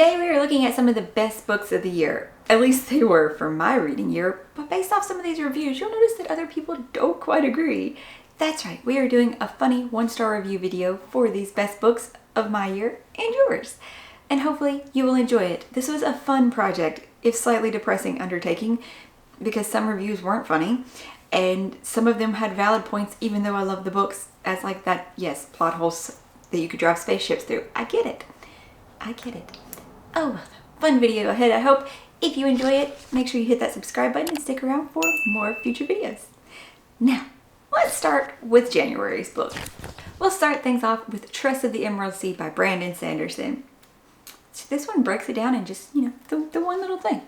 Today we are looking at some of the best books of the year. At least they were for my reading year, but based off some of these reviews, you'll notice that other people don't quite agree. That's right, we are doing a funny one-star review video for these best books of my year and yours. And hopefully you will enjoy it. This was a fun project, if slightly depressing undertaking, because some reviews weren't funny, and some of them had valid points even though I love the books as like that, yes, plot holes that you could drive spaceships through. I get it. I get it. Oh, fun video ahead. I hope if you enjoy it, make sure you hit that subscribe button and stick around for more future videos. Now, let's start with January's book. We'll start things off with Trust of the Emerald Sea by Brandon Sanderson. So this one breaks it down in just, the one little thing.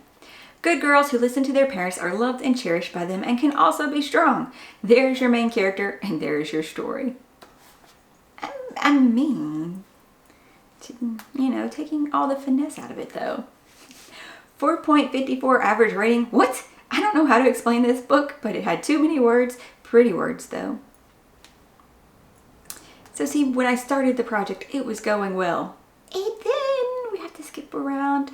Good girls who listen to their parents are loved and cherished by them and can also be strong. There's your main character and there's your story. I mean, taking all the finesse out of it though. 4.54 average rating. What? I don't know how to explain this book, but it had too many words. Pretty words though. So see, when I started the project, it was going well. And then we have to skip around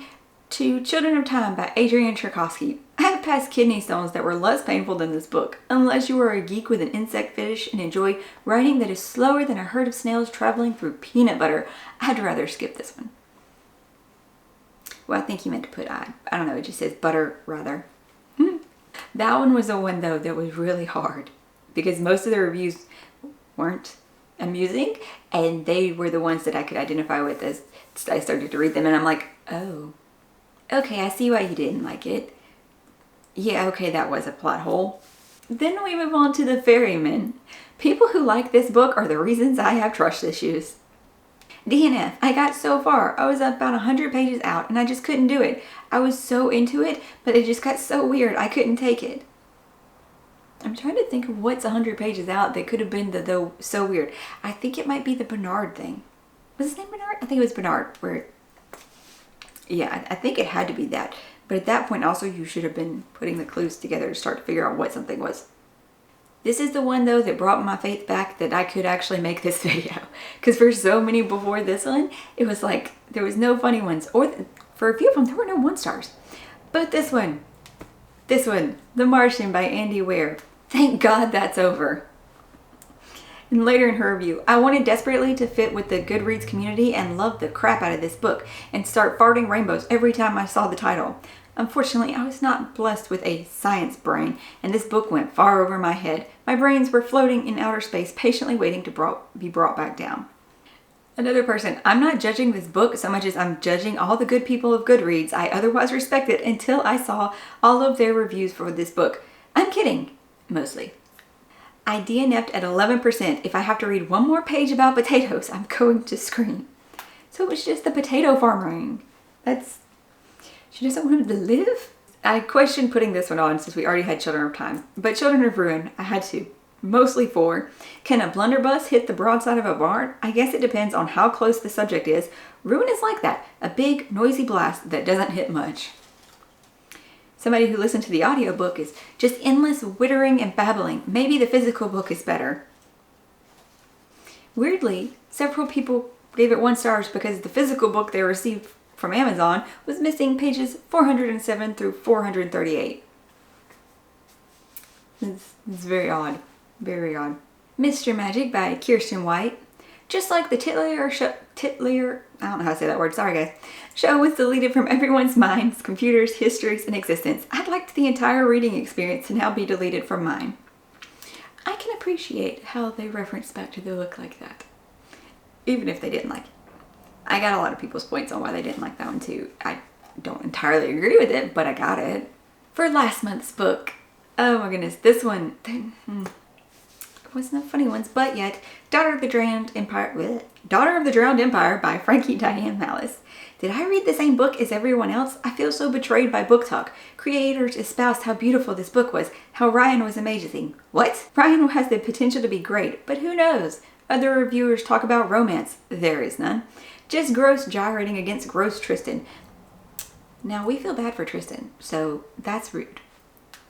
to Children of Time by Adrian Tchaikovsky. I have passed kidney stones that were less painful than this book. Unless you are a geek with an insect fetish and enjoy writing that is slower than a herd of snails traveling through peanut butter, I'd rather skip this one. Well, I think he meant to put I don't know, it just says butter rather. That one was the one though that was really hard because most of the reviews weren't amusing and they were the ones that I could identify with as I started to read them, and I'm like, oh, okay, I see why you didn't like it. Yeah, okay, that was a plot hole. Then we move on to The Ferryman. People who like this book are the reasons I have trust issues. DNF, I got so far. I was about 100 pages out and I just couldn't do it. I was so into it, but it just got so weird. I couldn't take it. I'm trying to think of what's 100 pages out that could have been the so weird. I think it might be the Bernard thing. Was his name Bernard? I think it was Bernard. Yeah, I think it had to be that. But at that point also you should have been putting the clues together to start to figure out what something was. This is the one though that brought my faith back that I could actually make this video. Because for so many before this one, it was like there was no funny ones. Or for a few of them, there were no 1-stars. But this one, The Martian by Andy Weir. Thank God that's over. And later in her review, I wanted desperately to fit with the Goodreads community and loved the crap out of this book and start farting rainbows every time I saw the title. Unfortunately, I was not blessed with a science brain, and this book went far over my head. My brains were floating in outer space, patiently waiting to be brought back down. Another person, I'm not judging this book so much as I'm judging all the good people of Goodreads I otherwise respected until I saw all of their reviews for this book. I'm kidding, mostly. I DNF'd at 11%. If I have to read one more page about potatoes, I'm going to scream. So it was just the potato farming. She doesn't want him to live? I questioned putting this one on since we already had Children of Time, but Children of Ruin, I had to. Mostly for, can a blunderbuss hit the broadside of a barn? I guess it depends on how close the subject is. Ruin is like that, a big, noisy blast that doesn't hit much. Somebody who listened to the audiobook is just endless whittering and babbling. Maybe the physical book is better. Weirdly, several people gave it 1 star because the physical book they received from Amazon was missing pages 407 through 438. It's very odd. Very odd. Mr. Magic by Kirsten White. Just like the Titler, I don't know how to say that word, sorry guys, show was deleted from everyone's minds, computers, histories, and existence. I'd like the entire reading experience to now be deleted from mine. I can appreciate how they reference back to the book like that, even if they didn't like it. I got a lot of people's points on why they didn't like that one too. I don't entirely agree with it, but I got it. For last month's book, oh my goodness, this one, wasn't no funny ones, but yet, Daughter of the Drowned Empire by Frankie Diane Malice. Did I read the same book as everyone else? I feel so betrayed by book talk. Creators espoused how beautiful this book was, how Ryan was amazing. What? Ryan has the potential to be great, but who knows? Other reviewers talk about romance. There is none. Just gross gyrating against gross Tristan. Now we feel bad for Tristan, so that's rude.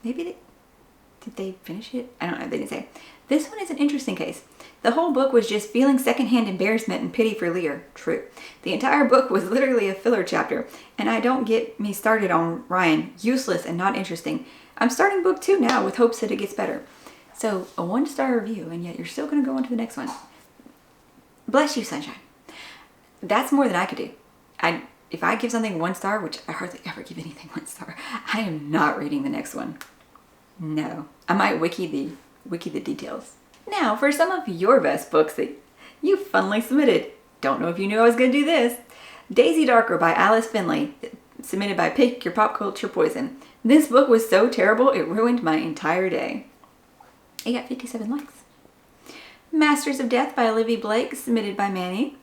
Maybe Did they finish it? I don't know. They didn't say. This one is an interesting case. The whole book was just feeling secondhand embarrassment and pity for Lear. True. The entire book was literally a filler chapter. And I don't get me started on Ryan. Useless and not interesting. I'm starting book 2 now with hopes that it gets better. So a 1-star review, and yet you're still going to go on to the next one. Bless you, sunshine. That's more than I could do. If I give something 1 star, which I hardly ever give anything 1 star, I am not reading the next one. No. I might wiki the details. Now, for some of your best books that you funnily submitted. Don't know if you knew I was going to do this. Daisy Darker by Alice Finley, submitted by Pick Your Pop Culture Poison. This book was so terrible, it ruined my entire day. It got 57 likes. Masters of Death by Olivia Blake, submitted by Manny.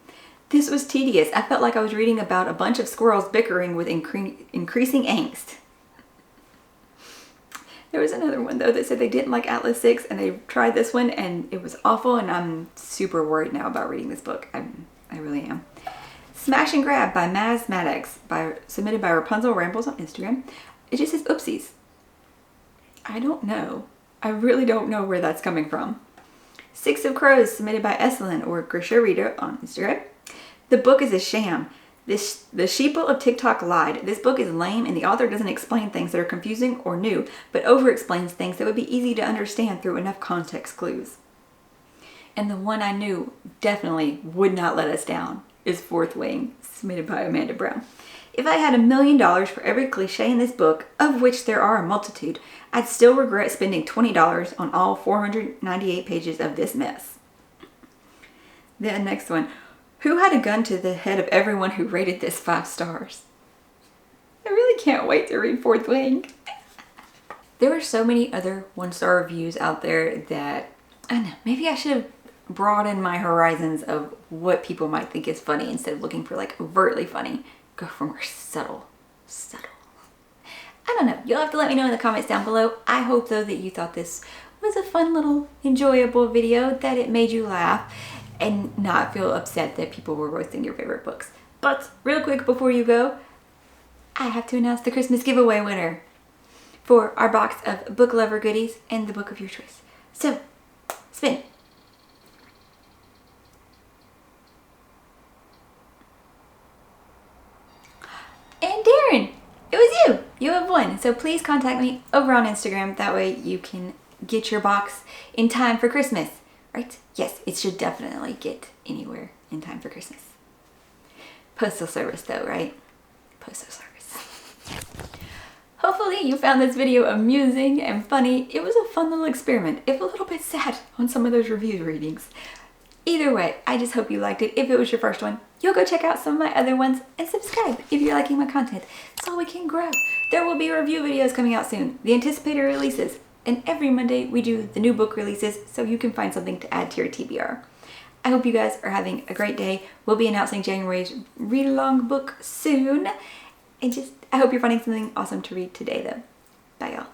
This was tedious. I felt like I was reading about a bunch of squirrels bickering with increasing angst. There was another one though that said they didn't like Atlas 6 and they tried this one and it was awful, and I'm super worried now about reading this book. I really am. Smash and Grab by Maz Maddox, submitted by Rapunzel Rambles on Instagram. It just says oopsies. I don't know. I really don't know where that's coming from. Six of Crows, submitted by Esselin or Grisha Reader on Instagram. The book is a sham. The sheeple of TikTok lied. This book is lame and the author doesn't explain things that are confusing or new, but over-explains things that would be easy to understand through enough context clues. And the one I knew definitely would not let us down is Fourth Wing, submitted by Amanda Brown. If I had $1 million for every cliche in this book, of which there are a multitude, I'd still regret spending $20 on all 498 pages of this mess. The next one. Who had a gun to the head of everyone who rated this 5 stars? I really can't wait to read Fourth Wing. There were so many other 1-star reviews out there that, I don't know, maybe I should have broadened my horizons of what people might think is funny instead of looking for like overtly funny. Go for more subtle. I don't know. You'll have to let me know in the comments down below. I hope though that you thought this was a fun little enjoyable video, that it made you laugh and not feel upset that people were roasting your favorite books. But real quick before you go, I have to announce the Christmas giveaway winner for our box of book lover goodies and the book of your choice. So, spin. And Darren, it was you. You have won. So please contact me over on Instagram. That way you can get your box in time for Christmas. Right? Yes, it should definitely get anywhere in time for Christmas. Postal service though, right? Postal service. Hopefully you found this video amusing and funny. It was a fun little experiment. If a little bit sad on some of those review readings. Either way, I just hope you liked it. If it was your first one, you'll go check out some of my other ones and subscribe if you're liking my content so we can grow. There will be review videos coming out soon. The anticipated releases. And every Monday we do the new book releases so you can find something to add to your TBR. I hope you guys are having a great day. We'll be announcing January's read-along book soon. And I hope you're finding something awesome to read today though. Bye y'all.